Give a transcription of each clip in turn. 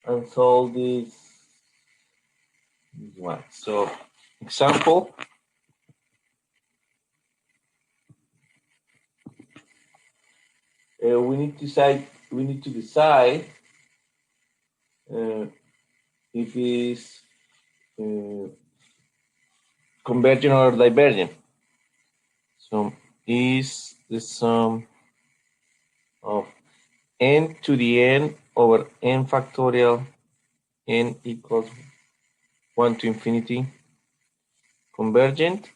and solve this one. So, example. We need to decide. We need to decide if it's convergent or divergent. So, is the sum of n to the n over n factorial n equals 1 to infinity convergent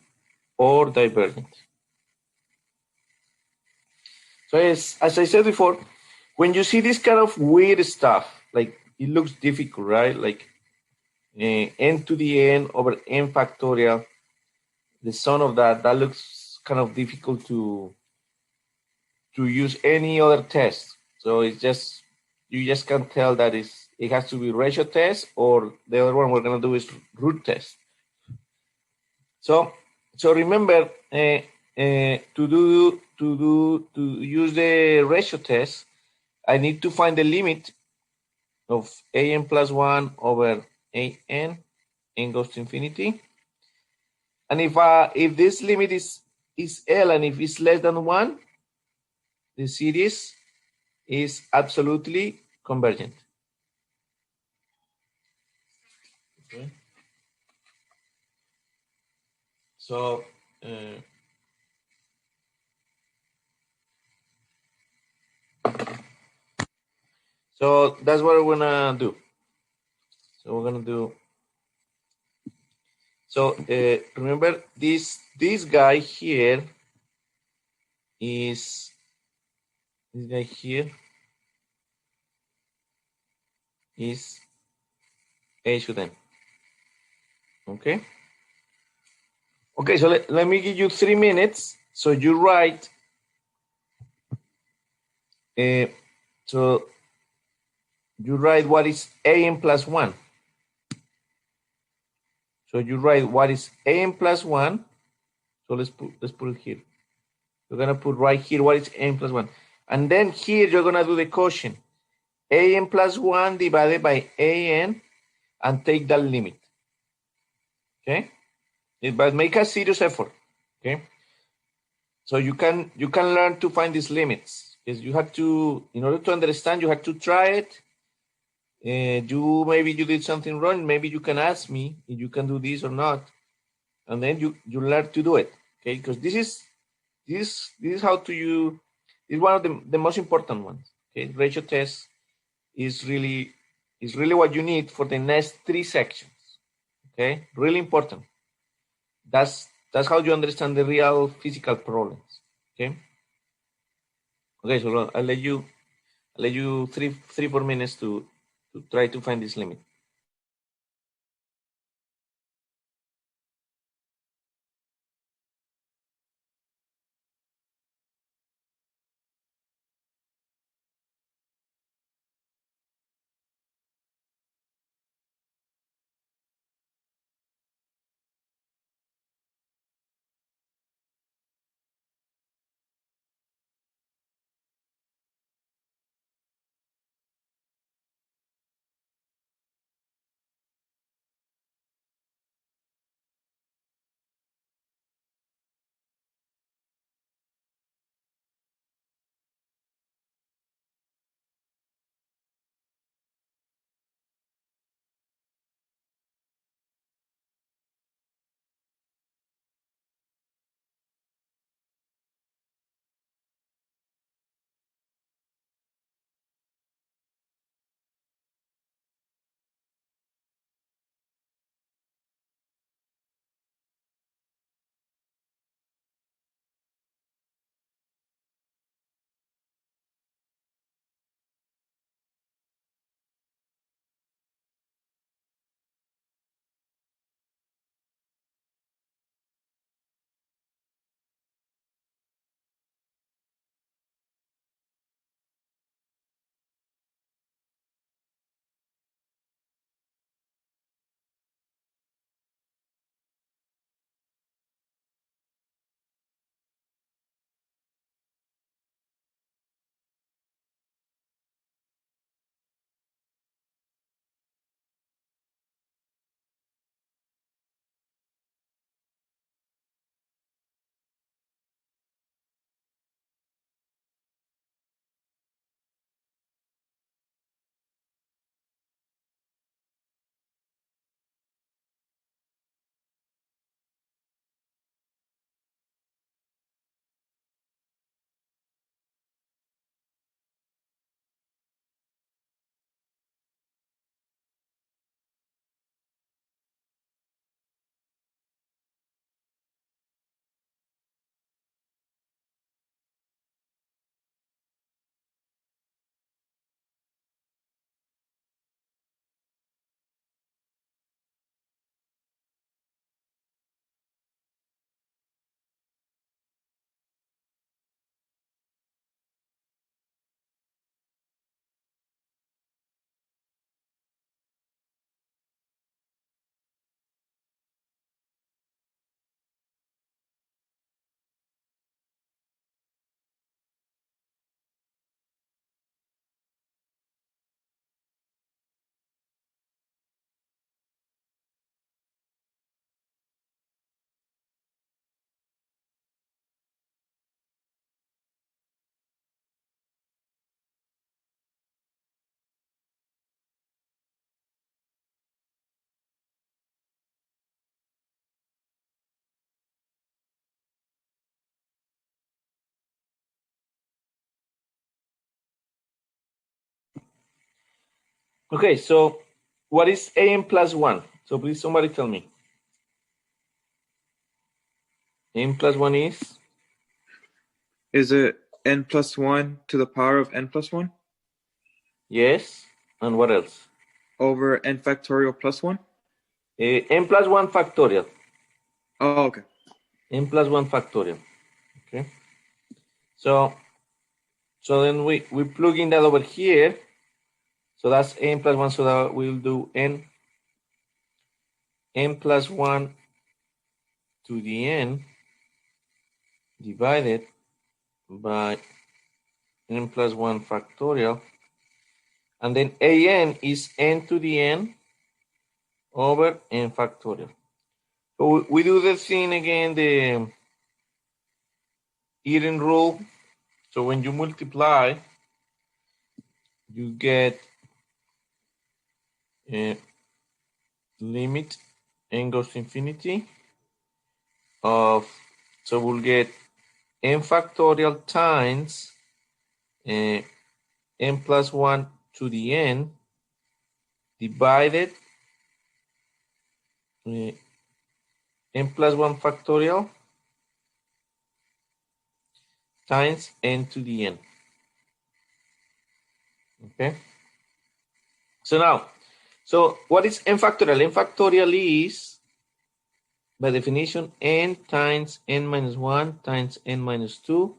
or divergent? So as I said before, when you see this kind of weird stuff, like it looks difficult, right? Like n to the n over n factorial, the sum of that looks kind of difficult to use any other test. So it's just, you just can't tell that it has to be ratio test, or the other one we're gonna do is root test. So remember, to use the ratio test, I need to find the limit of an plus 1 over an, n goes to infinity. And if this limit is L, and if it's less than 1, the series is absolutely convergent. Okay. So so that's what we're gonna do. So we're gonna do. So remember, this guy here is this guy here is h to n. Okay. Okay. So let me give you 3 minutes. So you write. So you write what is an plus 1. So you write what is an plus 1. So let's put it here. You're gonna put right here what is n plus 1. And then here you're gonna do the quotient. An plus 1 divided by an, and take that limit. Okay? But make a serious effort. Okay? So you can learn to find these limits. Because you have to, in order to understand, you have to try it. Maybe you did something wrong. Maybe you can ask me if you can do this or not, and then you learn to do it. Okay, because this is how to you. Is one of the most important ones. Okay, ratio test is really what you need for the next 3 sections. Okay, really important. That's how you understand the real physical problems. Okay. Okay, so I'll let you 3-4 minutes to try to find this limit. Okay, so what is n plus 1? So please somebody tell me. N plus 1 is? Is it n plus 1 to the power of n plus 1? Yes. And what else? Over n factorial plus 1? N plus 1 factorial. Oh, okay. N plus 1 factorial. Okay. So then we plug in that over here. So that's n plus 1. So that we'll do n plus 1 to the n divided by n plus 1 factorial. And then an is n to the n over n factorial. So we do the thing again, the Eden rule. So when you multiply, you get a limit n goes to infinity of, so we'll get n factorial times n plus 1 to the n divided n plus 1 factorial times n to the n. Okay. So now, so what is n factorial? N factorial is, by definition, n times n minus 1 times n minus 2,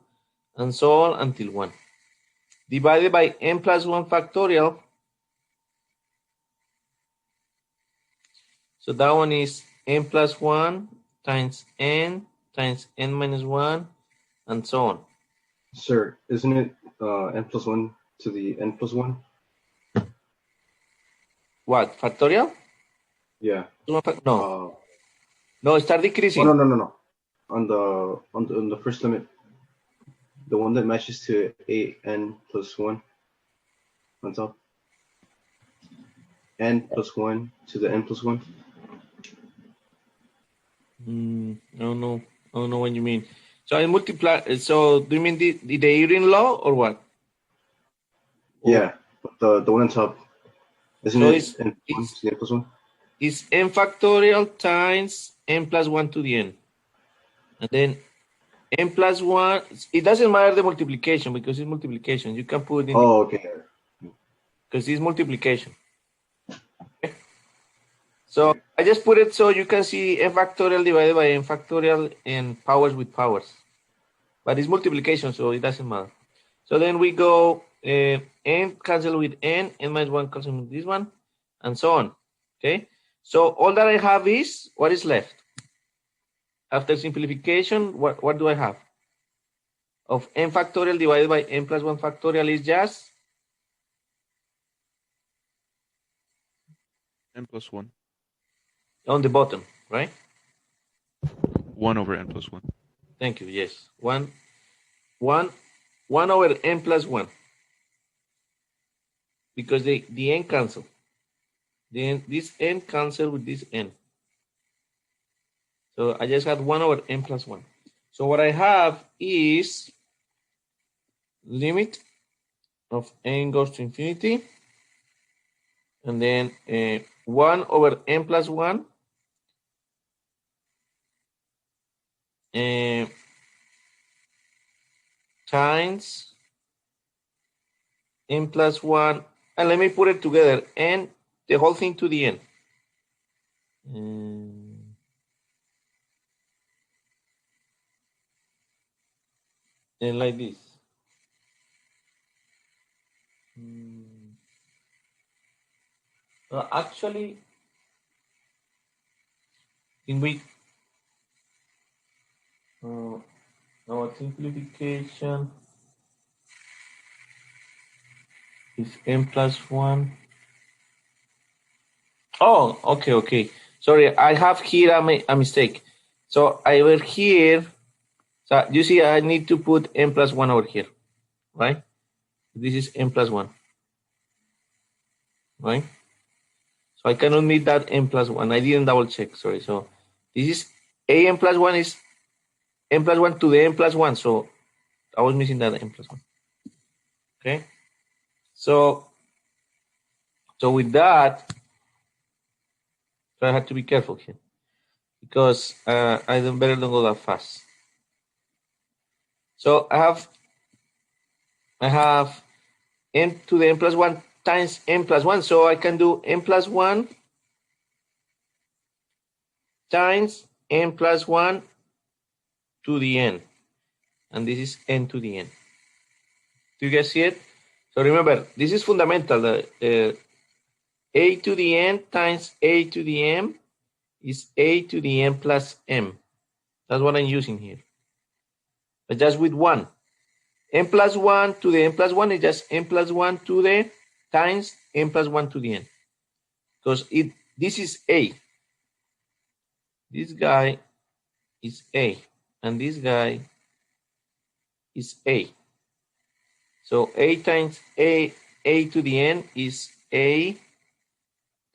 and so on until 1. Divided by n plus 1 factorial. So that one is n plus 1 times n minus 1, and so on. Sir, isn't it n plus 1 to the n plus 1? What, factorial? Yeah. No. No, start decreasing. Oh, no. On the first limit, the one that matches to an plus 1 on top. N plus 1 to the n plus 1. I don't know what you mean. So I multiply. So do you mean the Eden law or what? Yeah, but the one on top, isn't So it n plus 1 to the n plus 1? It's n factorial times n plus 1 to the n. And then n plus 1, it doesn't matter the multiplication because it's multiplication. You can put in. Oh, okay. Because it's multiplication. Okay. So I just put it so you can see n factorial divided by n factorial and powers with powers. But it's multiplication, so it doesn't matter. So then we go n cancel with n minus 1 cancel with this one, and so on. Okay. So all that I have is, what is left? After simplification, what do I have? Of n factorial divided by n plus 1 factorial is just? n plus 1. On the bottom, right? 1 over n plus 1. Thank you, yes. 1 over n plus 1. Because the n cancel. Then this n cancel with this n. So I just had 1 over n plus 1. So what I have is limit of n goes to infinity. And then 1 over n plus 1 times n plus 1. And let me put it together. N, the whole thing to the n. And like this. Actually, in we our simplification is n plus 1. Oh, okay. Sorry, I have here a mistake. So over here, so you see I need to put n plus 1 over here, right? This is n plus 1, right? So I cannot meet that n plus 1. I didn't double check, sorry. So this is n plus 1 is n plus 1 to the n plus 1. So I was missing that n plus 1. Okay. So So with that, so I have to be careful here because I better don't go that fast. So I have n to the n plus 1 times n plus 1. So I can do n plus 1 times n plus 1 to the n. And this is n to the n. Do you guys see it? So remember, this is fundamental. A to the n times a to the m is a to the n plus m. That's what I'm using here. But just with 1. N plus 1 to the n plus 1 is just n plus 1 to the times n plus 1 to the n. Because this is a. This guy is a. And this guy is a. So a times a to the n is a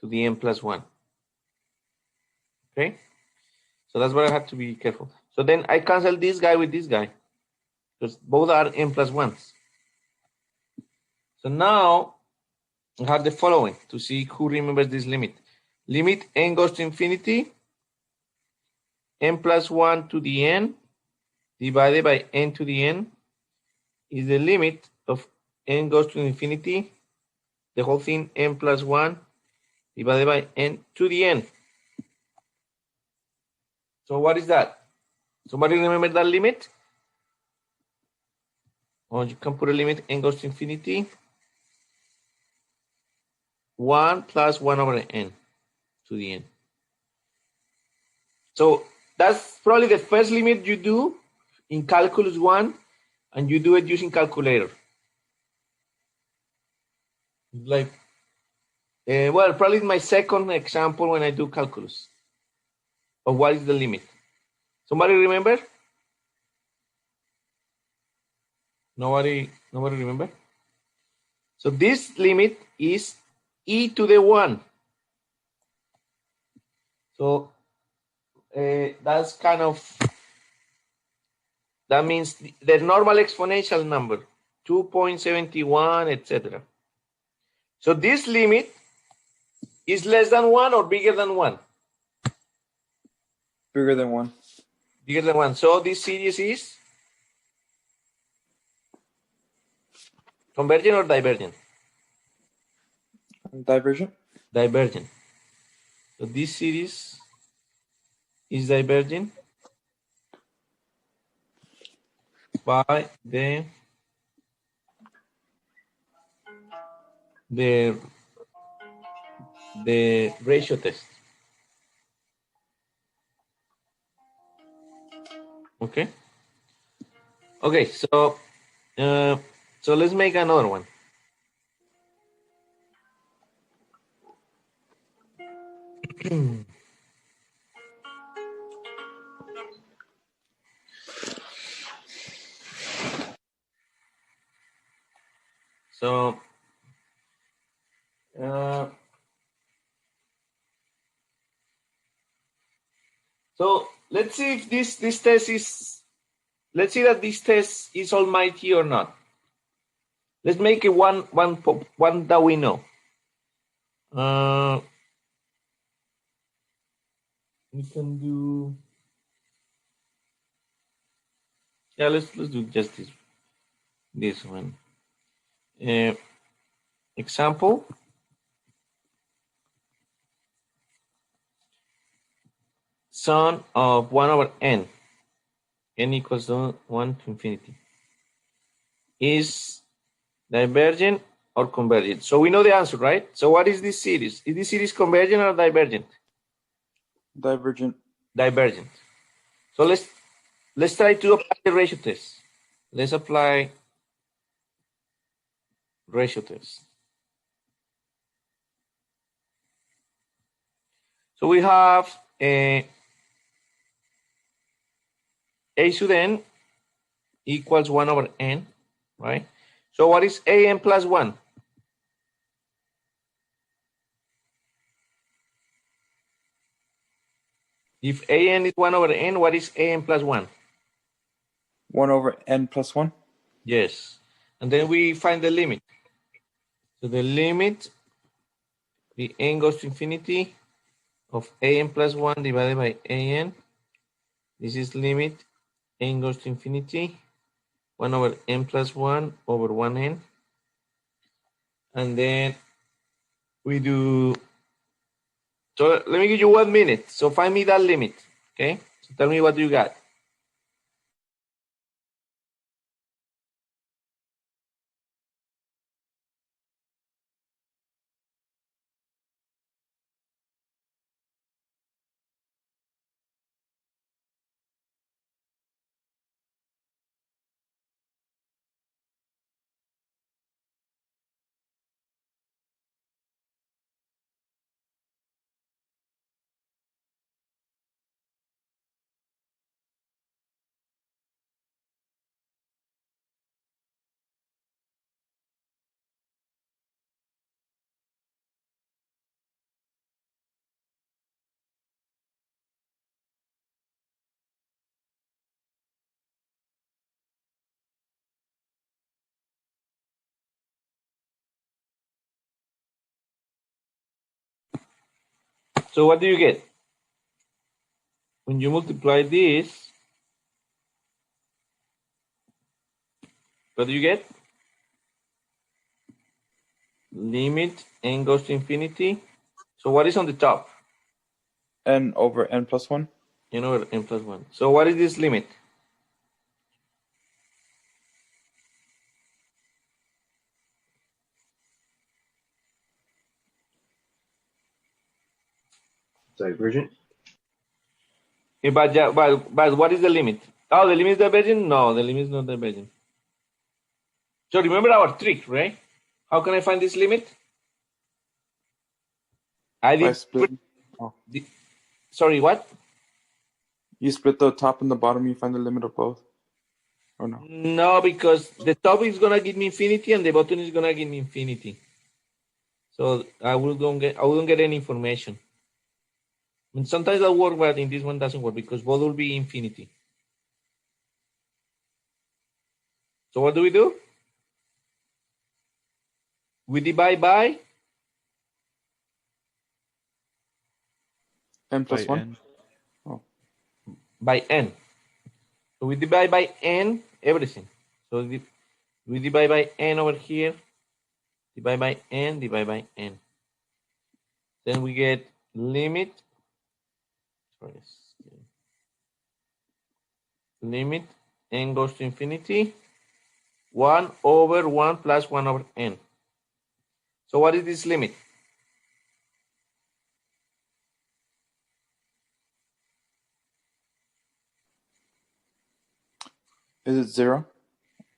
to the n plus 1. Okay? So that's where I have to be careful. So then I cancel this guy with this guy. Because both are n plus 1s. So now I have the following to see who remembers this limit. Limit n goes to infinity, n plus 1 to the n divided by n to the n is the limit of n goes to infinity, the whole thing n plus 1 divided by n to the n. So what is that? Somebody remember that limit? Or you can put a limit n goes to infinity, 1 plus 1 over n to the n. So that's probably the first limit you do in calculus 1, and you do it using calculator. Like, well, probably my second example when I do calculus of what is the limit. Somebody remember? Nobody remember? So this limit is e to the 1. So that's kind of, that means the normal exponential number, 2.71, etc. So this limit is less than 1 or bigger than 1? Bigger than 1. Bigger than 1. So this series is convergent or divergent? Divergent. Divergent. So this series is divergent by the ratio test. Okay. Okay. So let's make another one. So let's see if this test is, let's see that this test is almighty or not. Let's make it one that we know. We can do, yeah, let's do just this one. Example. Sum of 1 over n equals 1 to infinity, is divergent or convergent? So we know the answer, right? So what is this series? Is this series convergent or divergent? Divergent. Divergent. So let's try to apply the ratio test. Let's apply ratio test. So we have a to the n equals 1 over n, right? So what is an plus 1? If an is 1 over n, what is an plus 1? 1 over n plus 1. Yes. And then we find the limit. So the limit the n goes to infinity of an plus 1 divided by an. This is limit n goes to infinity 1 over n plus 1 over 1n. And then we do, so let me give you 1 minute. So find me that limit, okay? So tell me what you got. So what do you get? When you multiply this, what do you get? Limit n goes to infinity. So what is on the top? N over n plus 1. N over n plus 1. So what is this limit? Divergent. But what is the limit? Oh, the limit is divergent? No, the limit is not divergent. So remember our trick, right? How can I find this limit? I By did. splitting. Oh. Sorry, what? You split the top and the bottom, you find the limit of both. Or no? No, because the top is gonna give me infinity and the bottom is gonna give me infinity. So I wouldn't get any information. I mean, sometimes that work, but in this one doesn't work because both will be infinity. So what do? We divide by N plus By 1? n. Oh. by n. So we divide by n everything. So we divide by n over here, divide by n, divide by n. Then we get limit. Sorry, limit n goes to infinity 1 over 1 plus 1 over n. So what is this limit? Is it 0?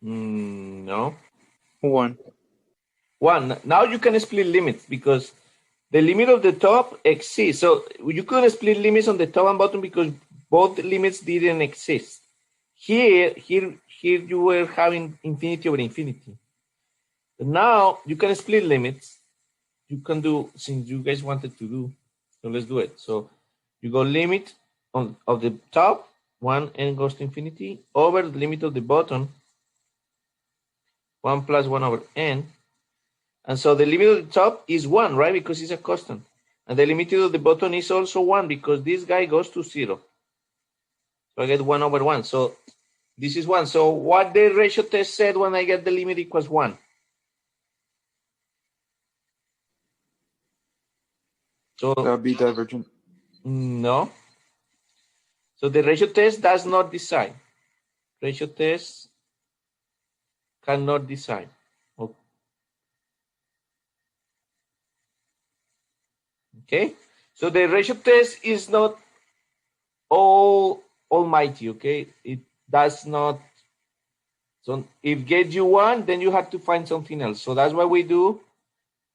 No. 1. 1. Now you can split limits because the limit of the top exists. So you couldn't split limits on the top and bottom because both limits didn't exist. Here you were having infinity over infinity. But now you can split limits. You can do, since you guys wanted to do, so let's do it. So you go limit of the top, 1 n goes to infinity, over the limit of the bottom, 1 plus 1 over n. And so the limit of the top is 1, right? Because it's a constant. And the limit of the bottom is also 1 because this guy goes to 0. So I get 1 over 1. So this is 1. So what the ratio test said when I get the limit equals 1? So That would be divergent. no. So the ratio test does not decide. Ratio test cannot decide. Okay. So the ratio test is not almighty. Okay. It does not. So if get you 1, then you have to find something else. So that's why we do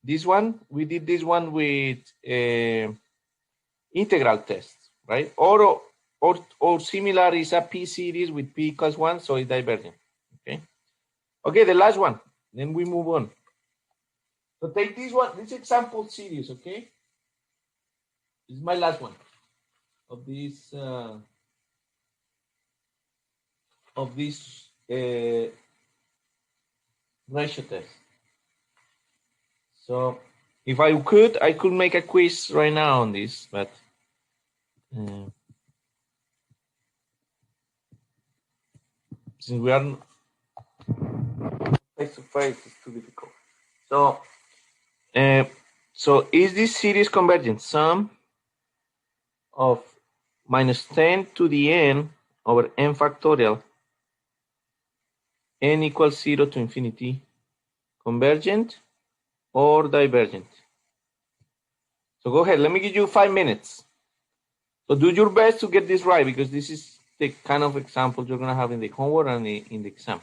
this one. We did this one with integral tests, right? Or similar is a P series with P equals 1, so it's divergent. Okay. Okay, the last one. Then we move on. So take this one, this example series, okay? This is my last one of this ratio test. So If I could make a quiz right now on this, but since we are face to face, it's too difficult. So is this series convergent? Sum of minus 10 to the n over n factorial, n equals 0 to infinity, convergent or divergent? So go ahead, let me give you 5 minutes. So do your best to get this right, because this is the kind of example you're going to have in the homework and in the exam.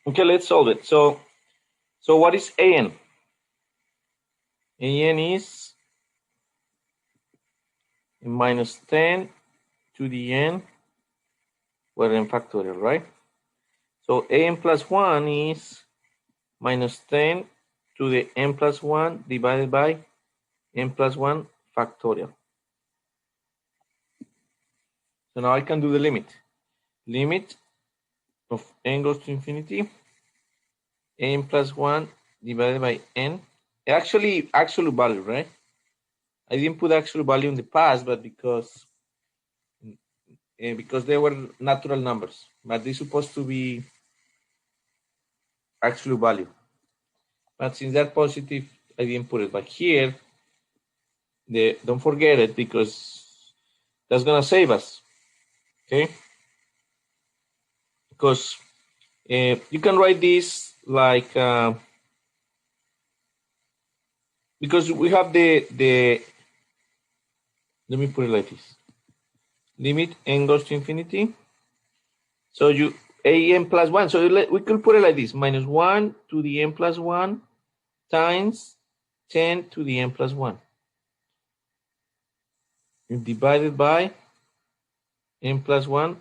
Okay, let's solve it. So what is an? An is minus 10 to the n, we're in factorial, right? So an plus 1 is minus 10 to the n plus 1 divided by n plus 1 factorial. So now I can do the limit. Limit of n goes to infinity, n plus 1 divided by n. Actually, absolute value, right? I didn't put actual value in the past, but because they were natural numbers, but they're supposed to be actual value. But since they're positive, I didn't put it. But here, don't forget it because that's gonna save us, okay? Because you can write this like because we have the let me put it like this: limit n goes to infinity. So you an plus 1. So we could put it like this: minus 1 to the n plus 1 times 10 to the n plus 1 divided by n plus 1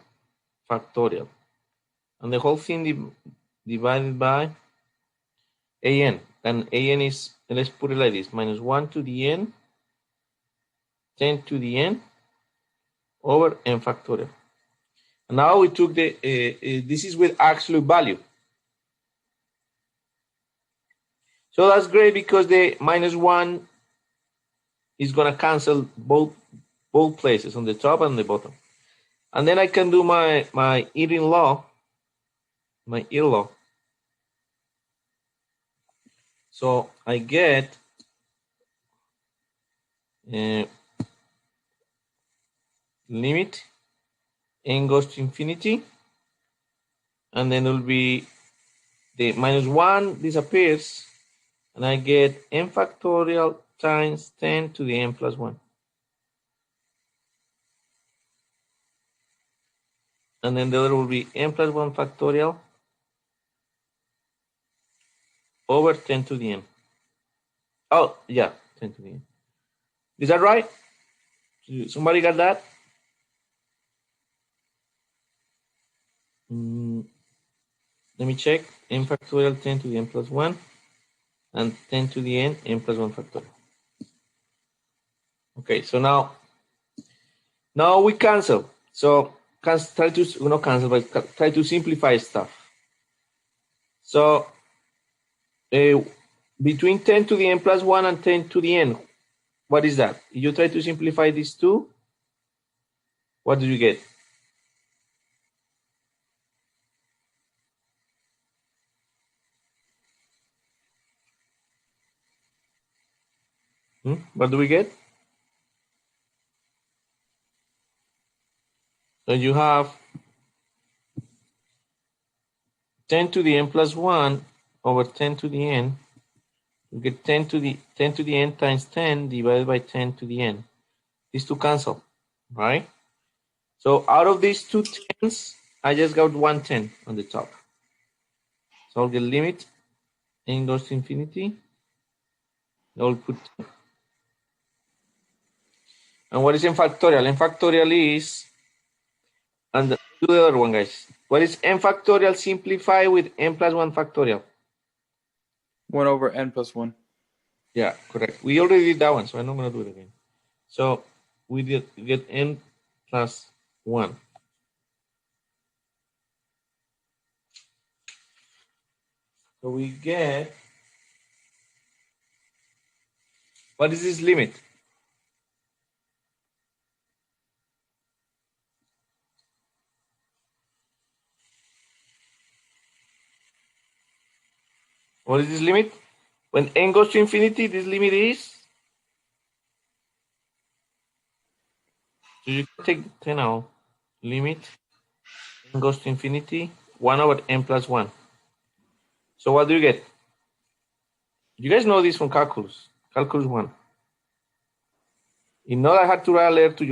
factorial. And the whole thing divided by an. And an is, let's put it like this: minus 1 to the n, 10 to the n over n factorial. And now we took this is with absolute value. So that's great because the minus 1 is going to cancel both places, on the top and the bottom. And then I can do my eating law, my ear law. So I get limit n goes to infinity, and then it will be the minus 1 disappears, and I get n factorial times 10 to the n plus 1. And then the other will be n plus 1 factorial over 10 to the n. Oh, yeah, 10 to the n. Is that right? Somebody got that? Let me check. N factorial 10 to the n plus 1 and 10 to the n plus 1 factorial. Okay, so now we cancel. So try to not cancel, but try to simplify stuff. So between 10 to the n plus 1 and 10 to the n, what is that? If you try to simplify these two, what do you get? What do we get? So you have 10 to the n plus 1 over 10 to the n. You get 10 to the n times 10 divided by 10 to the n. These two cancel, right? So out of these two tens, I just got one 10 on the top. So I'll get limit n goes to infinity. I'll put 10. And what is n factorial? N factorial is, and do the other one, guys. What is n factorial simplified with n plus 1 factorial? 1 over n plus 1. Yeah, correct. We already did that one, so I'm not going to do it again. So we get n plus 1. So we get, what is this limit? What is this limit? When n goes to infinity, this limit is, so you can take 10 out, limit n goes to infinity, 1 over n plus 1. So what do you get? You guys know this from calculus 1. You know I had to write a letter to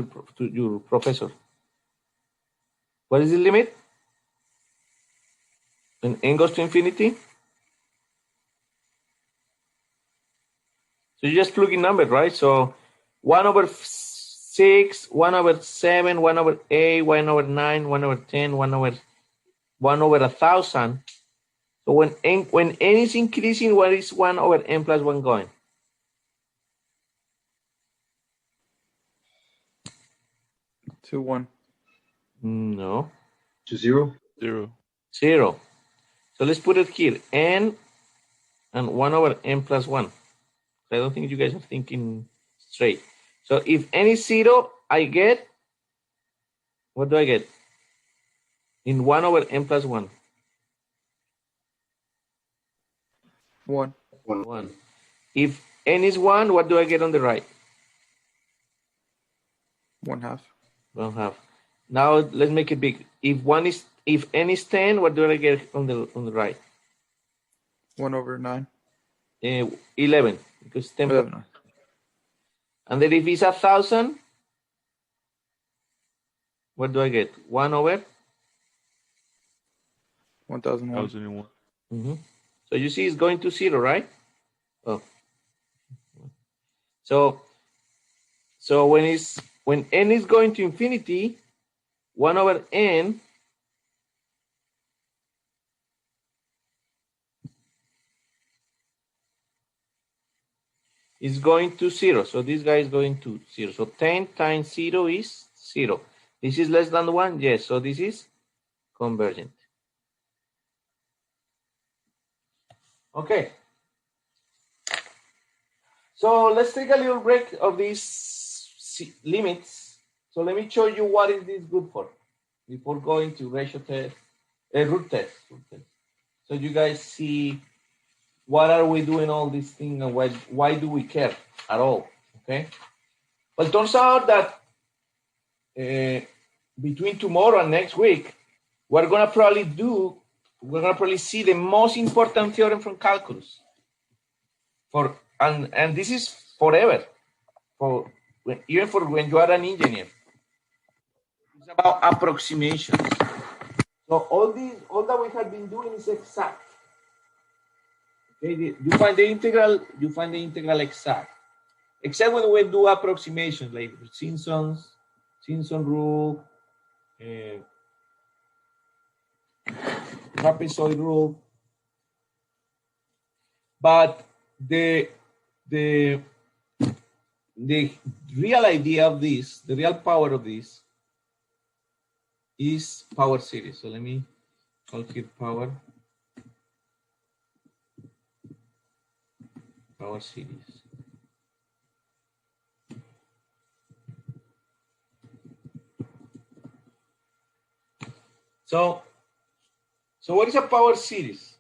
your professor. What is the limit? when n goes to infinity. So you just plug in numbers, right? So 1 over 6, 1 over 7, 1 over 8, 1 over 9, 1 over 10, 1 over 1,000. So when n is increasing, what is 1 over n plus 1 going? To 1. No. To 0. 0. 0. So let's put it here. N and 1 over n plus 1. I don't think you guys are thinking straight. So if n is 0, I get, what do I get? In 1 over n plus 1. 1. 1. If n is 1, what do I get on the right? 1/2. 1/2. Now let's make it big. If n is 10, what do I get on the right? 1 over 9. 11, because 10. 11. And then if it's 1,000, what do I get? 1 over? 1001. 1001. Mm-hmm. So you see it's going to 0, right? Oh. So when n is going to infinity, 1 over n is going to 0. So this guy is going to 0. So 10 times 0 is 0. This is less than 1? Yes. So this is convergent. Okay. So let's take a little break of these limits. So let me show you what is this good for before going to ratio test, root test. So you guys see what are we doing all these things and why do we care at all, okay? Well, it turns out that between tomorrow and next week, we're gonna probably see the most important theorem from calculus. And this is forever, even for when you are an engineer. It's about approximations. So all that we have been doing is exact. Okay, you find the integral exact. Except when we do approximations like Simpson rule, trapezoid rule. But the real idea of this, the real power of this, is power series. So let me call here power series. So what is a power series?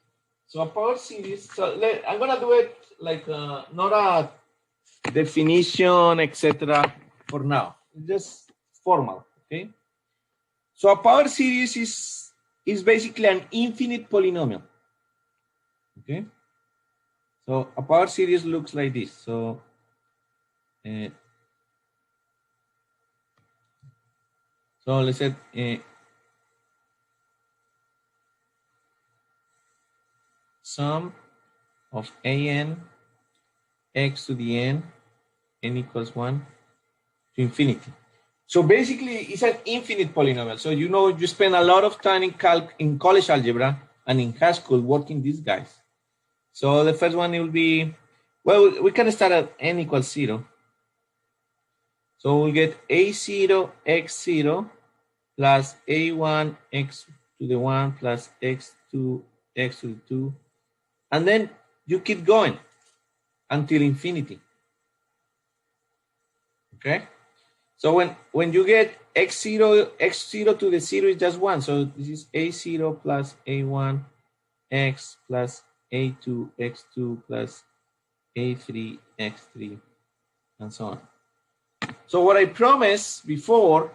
So a power series, I'm gonna do it like not a definition, etc. for now. It's just formal, okay? So a power series is basically an infinite polynomial, okay? So a power series looks like this. So let's say sum of an x to the n equals 1 to infinity. So basically, it's an infinite polynomial. So you spend a lot of time in college algebra and in high school working these guys. So the first one will be, well, we can start at n equals 0. So we'll get a0 x0 plus a1 x to the 1 plus x2 x to the 2. And then you keep going until infinity. Okay? So when you get x0 to the 0 is just 1. So this is a0 plus a1 x plus a2 x2 plus a3 x3 and so on. So what I promised before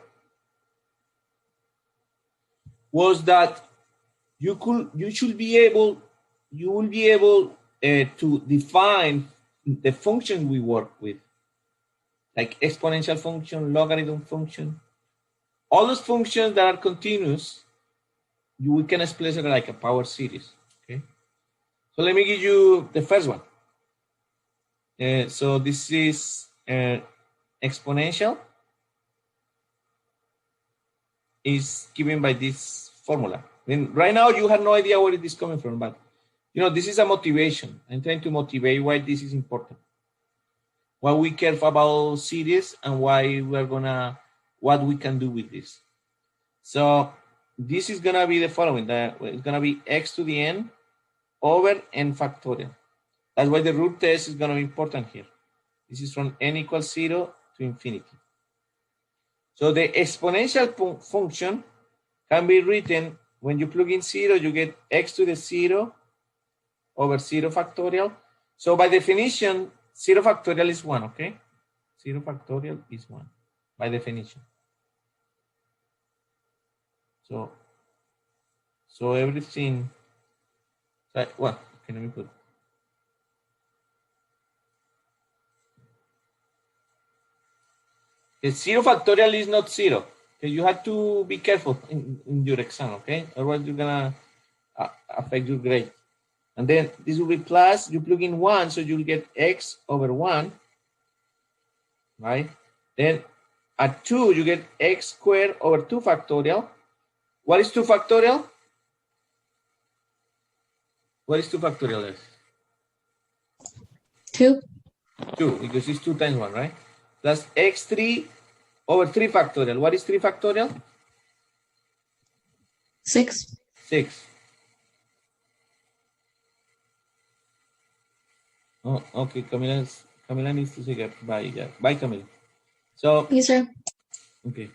was that you will be able to define the function we work with, like exponential function, logarithm function, all those functions that are continuous, we can express it like a power series. Okay. So let me give you the first one. So this is exponential is given by this formula. I mean, right now you have no idea where it is coming from, but this is a motivation. I'm trying to motivate why this is important. Why we care about series and why what we can do with this. So this is gonna be the following. It's gonna be x to the n over n factorial. That's why the root test is gonna be important here. This is from n equals 0 to infinity. So the exponential function can be written when you plug in 0, you get x to the 0 over 0 factorial. So by definition, 0 factorial is 1, okay? 0 factorial is 1 by definition. So everything, well, okay, let me put. The 0 factorial is not 0. Okay, you have to be careful in your exam, okay? Otherwise, you're gonna affect your grade. And then this will be plus, you plug in 1, so you'll get x over 1, right? Then at 2, you get x squared over 2 factorial. What is 2 factorial? What is 2 factorial? 2. 2, because it's 2 times 1, right? Plus x3 over 3 factorial. What is 3 factorial? 6. 6. Oh, okay. Camila needs to say goodbye. Yeah. Bye, Camila. So, Yes, sir. okay.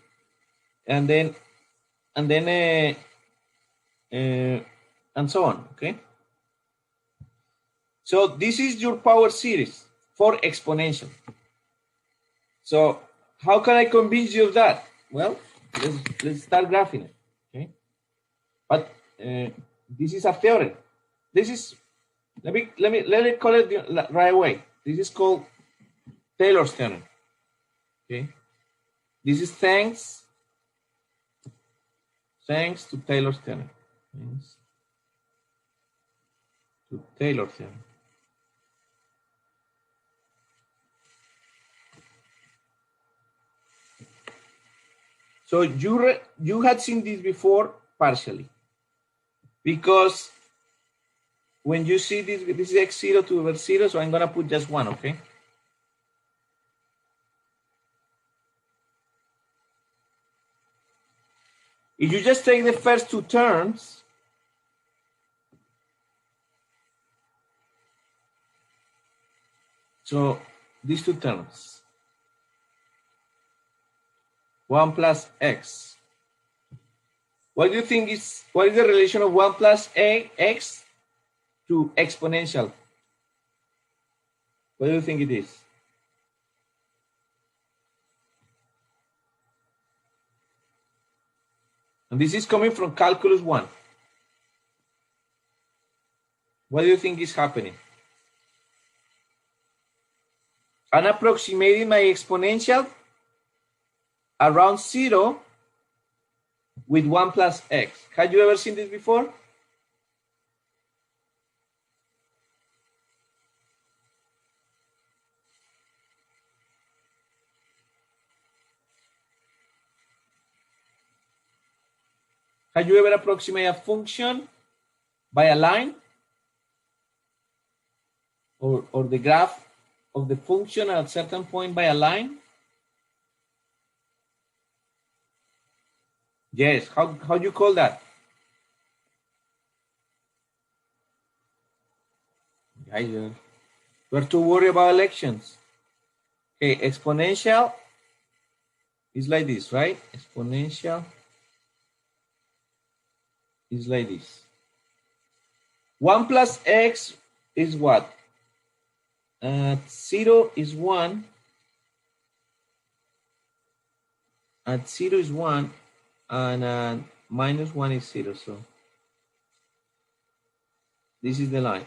And then, and so on, okay? So this is your power series for exponential. So how can I convince you of that? Well, let's start graphing it, okay? But this is a theorem. This is, let me call it right away. This is called Taylor's theorem, okay? This is thanks to Taylor's theorem. Thanks to Taylor's theorem. So you had seen this before partially, because when you see this is x0 to over 0, so I'm gonna put just 1, okay? If you just take the first 2 terms, so these 2 terms, 1 plus x. What do you think what is the relation of 1 plus x to exponential? What do you think it is? And this is coming from calculus 1. What do you think is happening? I'm approximating my exponential around 0 with 1 plus x. Have you ever seen this before? Have you ever approximated a function by a line? Or the graph of the function at a certain point by a line? Yes, how do you call that? Guys, we're too worried about elections. Okay, exponential is like this, right? Exponential is like this. 1 plus x is what? 0 is 1. At 0 is 1, and minus 1 is 0. So this is the line.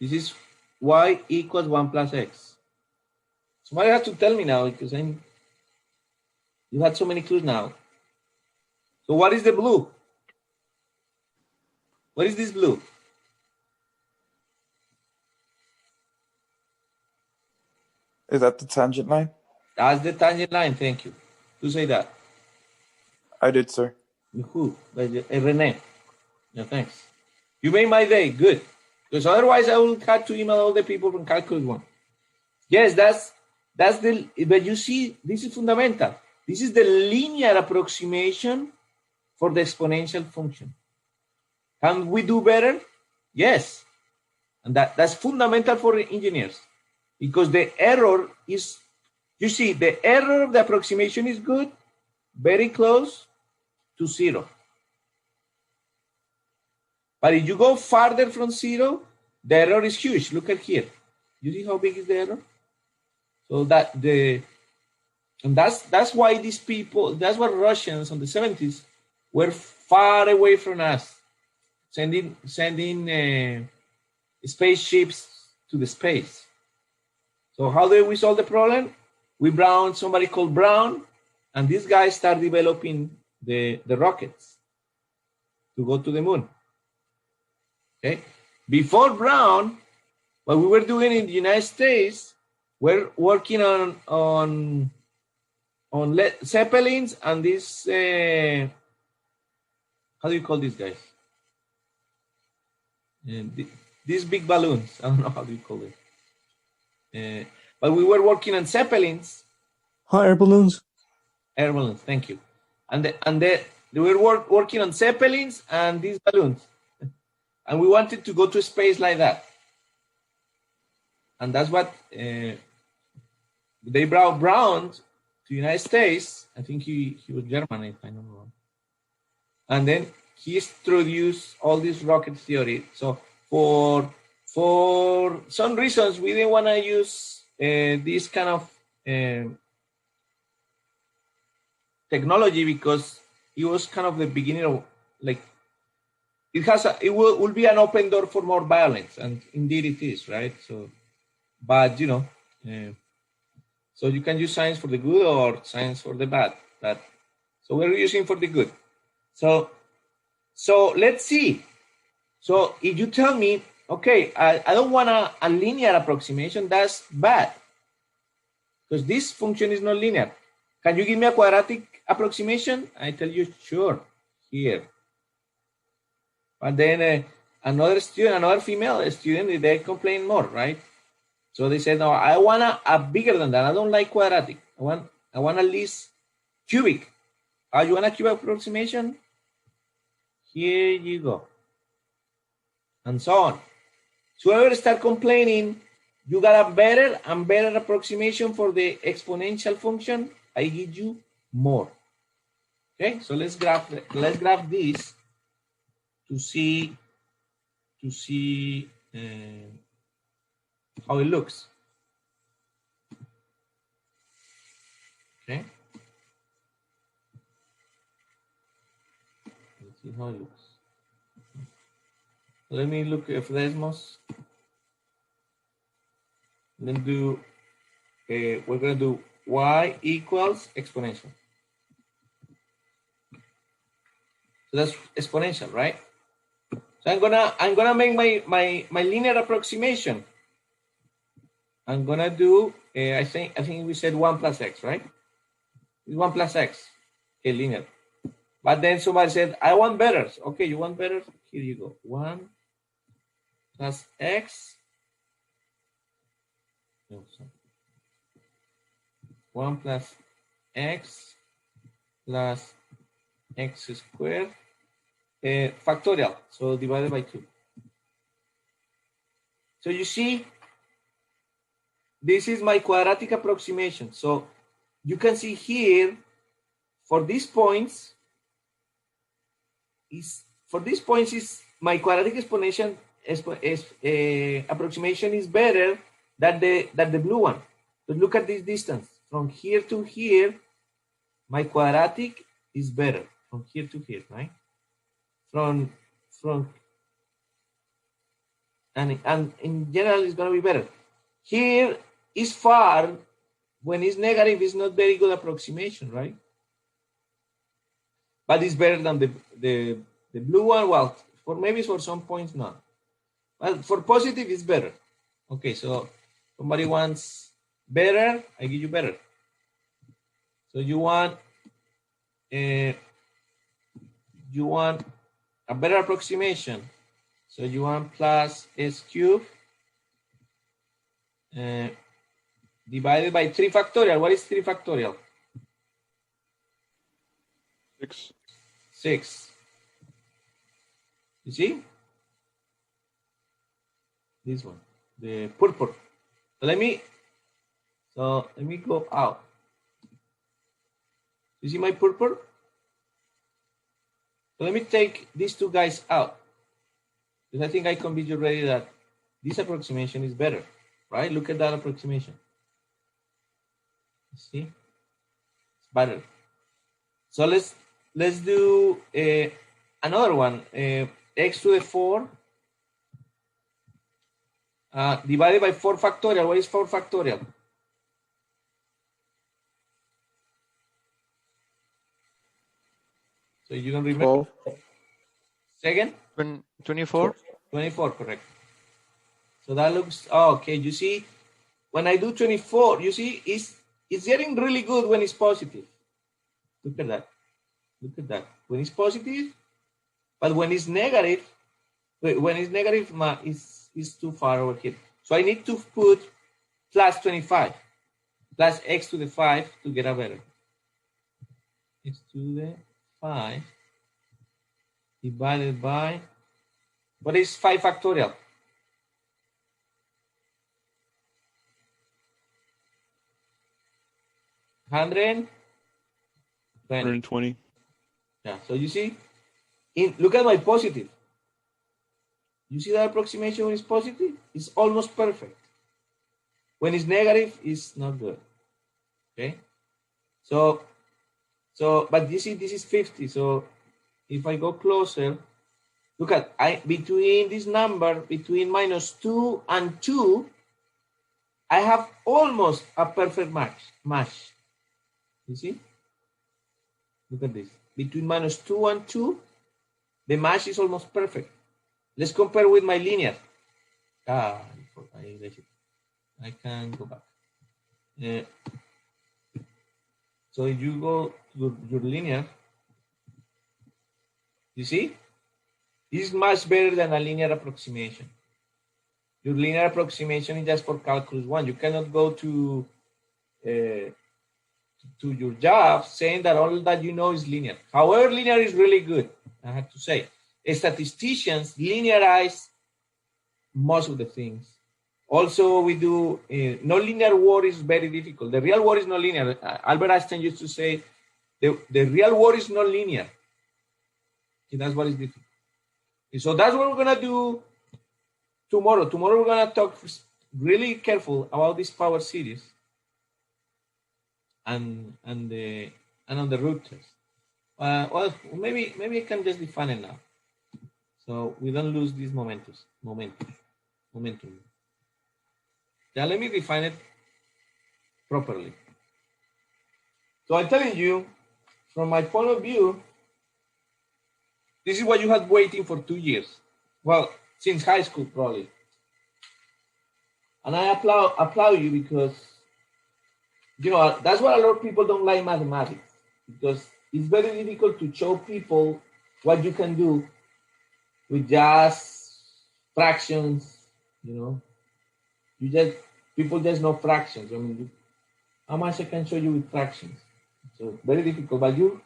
This is y equals 1 plus x. Somebody has to tell me now, because you had so many clues now. So what is the blue? What is this blue? Is that the tangent line? That's the tangent line. Thank you. Who say that? I did, sir. Who? Rene. No, thanks. You made my day. Good. Because otherwise I will have to email all the people from Calculus 1. Yes, that's the, but you see, this is fundamental. This is the linear approximation for the exponential function. Can we do better? Yes. And that's fundamental for engineers because the error is, you see, the error of the approximation is good, very close to 0. But if you go farther from 0, the error is huge. Look at here. You see how big is the error? So that's why these people, that's what Russians on the 70s were far away from us, sending spaceships to the space. So how do we solve the problem? We found somebody called Brown, and these guys start developing the rockets to go to the moon. Okay. Before Brown, what we were doing in the United States, we're working on Zeppelins and these, how do you call these guys? These big balloons. I don't know how do you call it. But we were working on Zeppelins. Hot air balloons. Air balloons, thank you. And we were working on Zeppelins and these balloons. And we wanted to go to space like that. And that's what they brought Brown to the United States. I think he was German, if I'm not wrong. And then he introduced all this rocket theory. So for some reasons, we didn't want to use this kind of technology because it was kind of the beginning of, like, it will be an open door for more violence, and indeed it is, right? So, but so you can use science for the good or science for the bad. But so we're using for the good. So let's see. So if you tell me, okay, I don't want a linear approximation, that's bad because this function is not linear. Can you give me a quadratic approximation? I tell you, sure, here. But then another female student, they complain more, right? So they said, no, I want a bigger than that. I don't like quadratic. I want at least cubic. You want a cubic approximation? Here you go. And so on. So whoever start complaining, you got a better and better approximation for the exponential function, I give you more. Okay, so let's graph this to see how it looks. Okay. Let's see how it looks. Let me look at Desmos. Then do, we're going to do y equals exponential. So that's exponential, right? So I'm gonna make my linear approximation. I'm gonna do I think we said 1 plus x, right? It's 1 plus x, okay, linear. But then somebody said, I want better. Okay, you want better? Here you go. 1 plus x. No, sorry. 1 plus x plus x squared factorial, so divided by 2. So you see, this is my quadratic approximation. So you can see here, for these points, is my quadratic exponential approximation is better than the blue one. But look at this distance from here to here. My quadratic is better from here to here, right? From and in general it's going to be better. Here is far. When it's negative, it's not very good approximation, right? but it's better than the blue one. Well, for maybe for some points not. Well, for positive, it's better. Okay, so somebody wants better, I give you better. So you want a better approximation. So you want plus s cubed divided by 3 factorial. What is 3 factorial? 6. 6. You see? This one, the purple. So let me go out. You see my purple? So let me take these two guys out. Because I think I convinced you already that this approximation is better, right? Look at that approximation. You see? It's better. So let's do another one. X to the 4 divided by 4 factorial. What is 4 factorial? So you don't remember? 12. Second? 24. 24, correct. So that looks, okay, you see, when I do 24, you see, it's getting really good when it's positive. Look at that. Look at that. When it's positive, but when it's negative, it's too far over here. So I need to put plus 25, plus x to the 5 to get a better. X to the 5 divided by, what is 5 factorial? 120. Yeah, so you see, look at my positive. You see that approximation when it's positive? It's almost perfect. When it's negative, it's not good. Okay? So, but you see, this is 50. So if I go closer, look at, between this number, between -2 and 2, I have almost a perfect match. You see? Look at this. Between -2 and 2, the match is almost perfect. Let's compare with my linear. I can go back. So if you go to your linear, you see? This is much better than a linear approximation. Your linear approximation is just for calculus 1. You cannot go to your job saying that all that you know is linear. However, linear is really good, I have to say. Statisticians linearize most of the things. Also, we do non-linear world is very difficult. The real world is not linear. Albert Einstein used to say the real world is not linear. Okay, that's what is difficult. Okay, so that's what we're gonna do tomorrow. Tomorrow we're gonna talk really careful about this power series and on the root test. Well, maybe I can just define it now, so we don't lose this momentum. Yeah, let me define it properly. So I'm telling you, from my point of view, this is what you had waiting for 2 years. Well, since high school probably. And I applaud you because, you know, that's why a lot of people don't like mathematics, because it's very difficult to show people what you can do with just fractions, you know. People just know fractions. I mean, how much I can show you with fractions? So very difficult, but you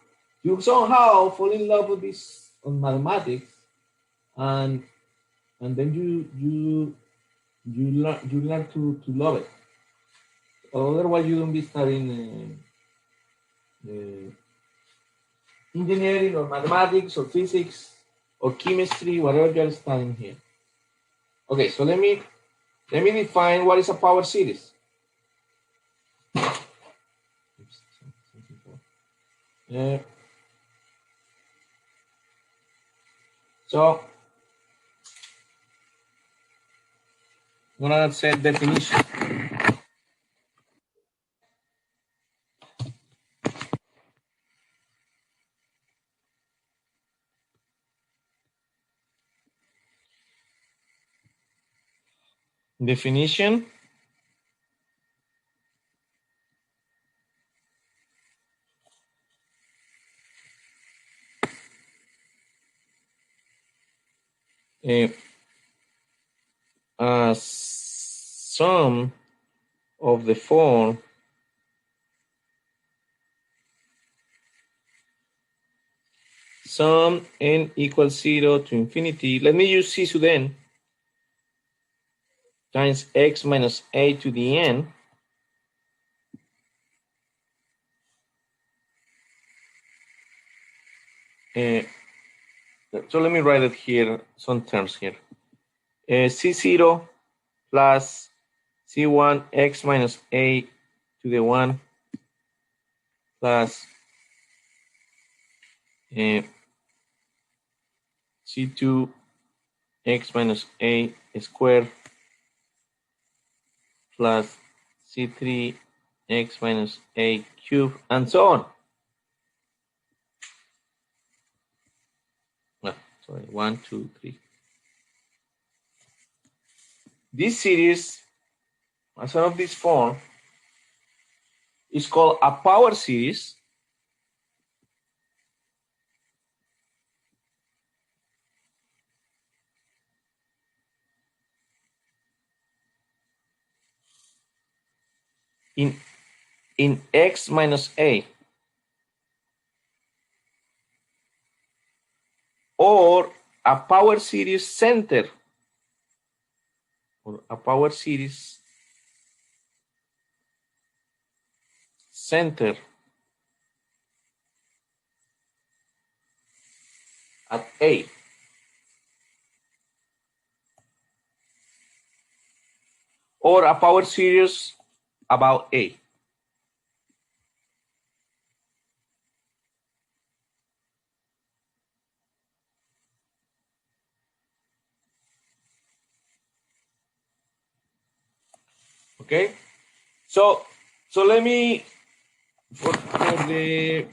somehow fall in love with this on mathematics, and then you learn to love it. Otherwise, you don't be studying engineering or mathematics or physics or chemistry, whatever you're studying here. Okay, so let me define what is a power series. So I'm gonna set definition. definition. Sum of the form sum n equals 0 to infinity. Let me use C sub n times x minus a to the n so let me write it here, some terms here. C0 plus C1 x minus a to the 1 plus C2 x minus a squared plus C3 x minus a cubed, and so on. No, sorry, 1, 2, 3. This series, as of this form, is called a power series. In x minus a, or a power series center, or a power series center at a. Or a power series about a. Okay, so let me for the